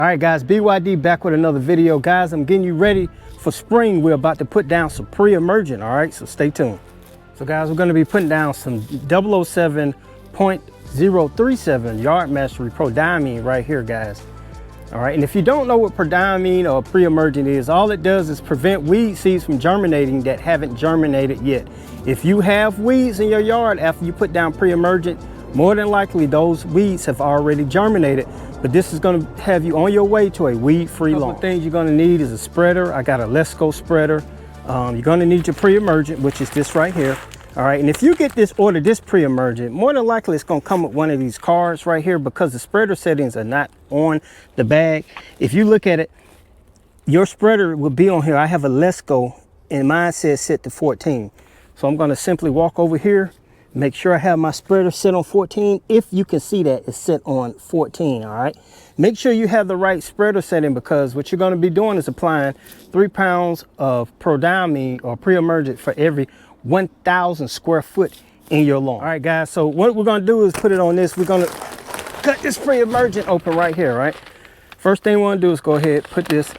All right guys, BYD back with another video. Guys, I'm getting you ready for spring. We're about to put down some pre-emergent, all right? So stay tuned. So guys, we're gonna be putting down some 007.037 Yard Mastery Pro Diamine right here, guys. All right, and if you don't know what pre-diamine or pre-emergent is, all it does is prevent weed seeds from germinating that haven't germinated yet. If you have weeds in your yard after you put down pre-emergent, more than likely those weeds have already germinated, but this is going to have you on your way to a weed-free lawn. The things you're going to need is a spreader. I got a Let's Go spreader. You're going to need your pre-emergent, which is this right here. All right, and if you get this order, this pre-emergent, more than likely it's going to come with one of these cards right here because the spreader settings are not on the bag. If you look at it, your spreader will be on here. I have a Let's Go and mine says set to 14. So I'm going to simply walk over here, make sure I have my spreader set on 14. If you can see that, it's set on 14, all right? Make sure you have the right spreader setting because what you're going to be doing is applying 3 pounds of pre-diamine or pre-emergent for every 1,000 square foot in your lawn. All right, guys, so what we're going to do is put it on this. We're going to cut this pre-emergent open right here, right? First thing we want to do is go ahead, put this,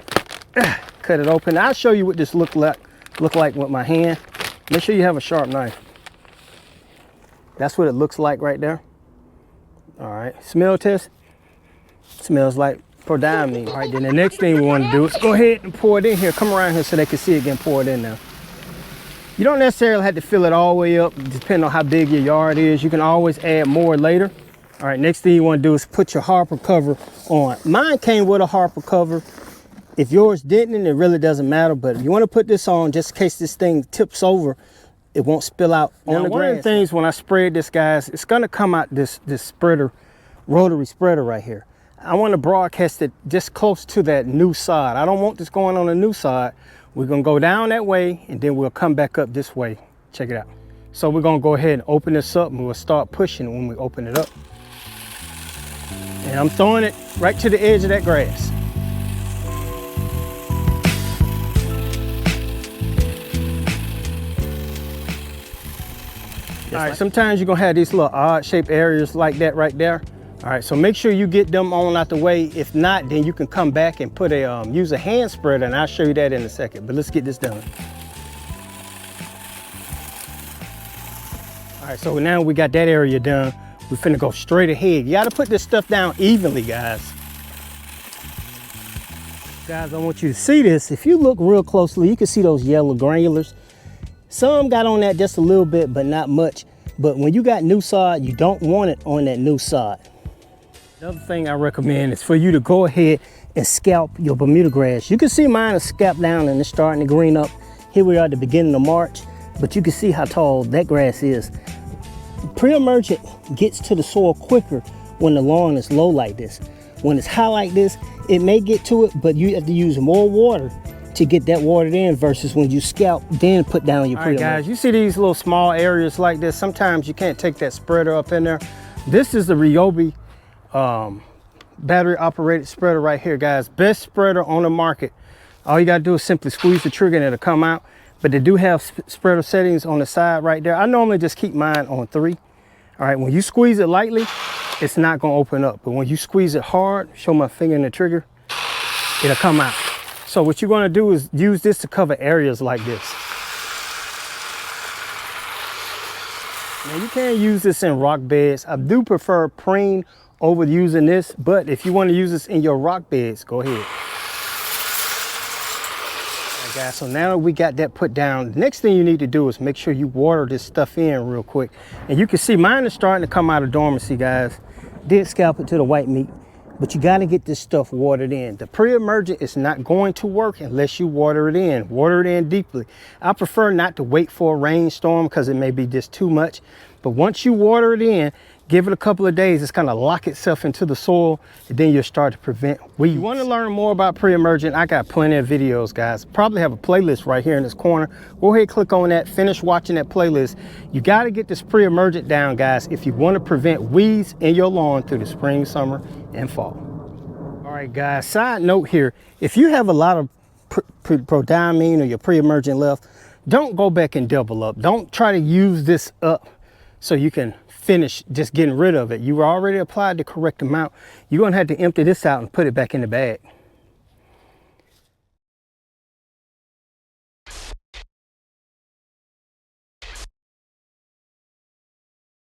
cut it open. I'll show you what this look like with my hand. Make sure you have a sharp knife. That's what it looks like right there. All right, smell test. Smells like pre-diamine. All right, then the next thing we want to do is go ahead and pour it in here. Come around here so they can see it getting poured in now. You don't necessarily have to fill it all the way up, depending on how big your yard is. You can always add more later. All right, next thing you want to do is put your Harper cover on. Mine came with a Harper cover. If yours didn't, it really doesn't matter, but if you want to put this on just in case this thing tips over, it won't spill out on the grass. One of the things when I spread this, guys, it's going to come out this spreader, rotary spreader right here. I want to broadcast it just close to that new side. I don't want this going on the new side. We're going to go down that way and then we'll come back up this way. Check it out. So we're going to go ahead and open this up and we'll start pushing when we open it up. And I'm throwing it right to the edge of that grass. All right, sometimes you're gonna have these little odd shaped areas like that right there. All right, so make sure you get them on out the way. If not, then you can come back and put a use a hand spreader, and I'll show you that in a second. But let's get this done. All right, so now we got that area done. We're finna go straight ahead. You gotta put this stuff down evenly, guys. Guys, I want you to see this. If you look real closely, you can see those yellow granulars. Some got on that just a little bit, but not much. But when you got new sod, you don't want it on that new sod. Another thing I recommend is for you to go ahead and scalp your Bermuda grass. You can see mine is scalped down and it's starting to green up. Here we are at the beginning of March, but you can see how tall that grass is. Pre-emergent gets to the soil quicker when the lawn is low like this. When it's high like this, it may get to it, but you have to use more water to get that watered in versus when you scalp, then put down your pre-emergent. All right, guys, you see these little small areas like this. Sometimes you can't take that spreader up in there. This is the Ryobi battery operated spreader right here, guys. Best spreader on the market. All you gotta do is simply squeeze the trigger and it'll come out. But they do have spreader settings on the side right there. I normally just keep mine on 3. All right, when you squeeze it lightly, it's not gonna open up. But when you squeeze it hard, show my finger in the trigger, it'll come out. So what you're gonna do is use this to cover areas like this. Now you can use this in rock beds. I do prefer preen over using this, but if you wanna use this in your rock beds, go ahead. All right, guys, so now we got that put down. The next thing you need to do is make sure you water this stuff in real quick. And you can see mine is starting to come out of dormancy, guys. Did scalp it to the white meat. But you got to get this stuff watered in. The pre-emergent is not going to work unless you water it in. Water it in deeply. I prefer not to wait for a rainstorm because it may be just too much. But once you water it in, give it a couple of days, it's going to lock itself into the soil, and then you'll start to prevent weeds. If you want to learn more about pre-emergent, I got plenty of videos, guys. Probably have a playlist right here in this corner. Go ahead, click on that, finish watching that playlist. You got to get this pre-emergent down, guys, if you want to prevent weeds in your lawn through the spring, summer, and fall. All right, guys, side note here, if you have a lot of pre-diamine or your pre-emergent left, don't go back and double up. Don't try to use this up so you can finish just getting rid of it. You already applied the correct amount. You're gonna have to empty this out and put it back in the bag.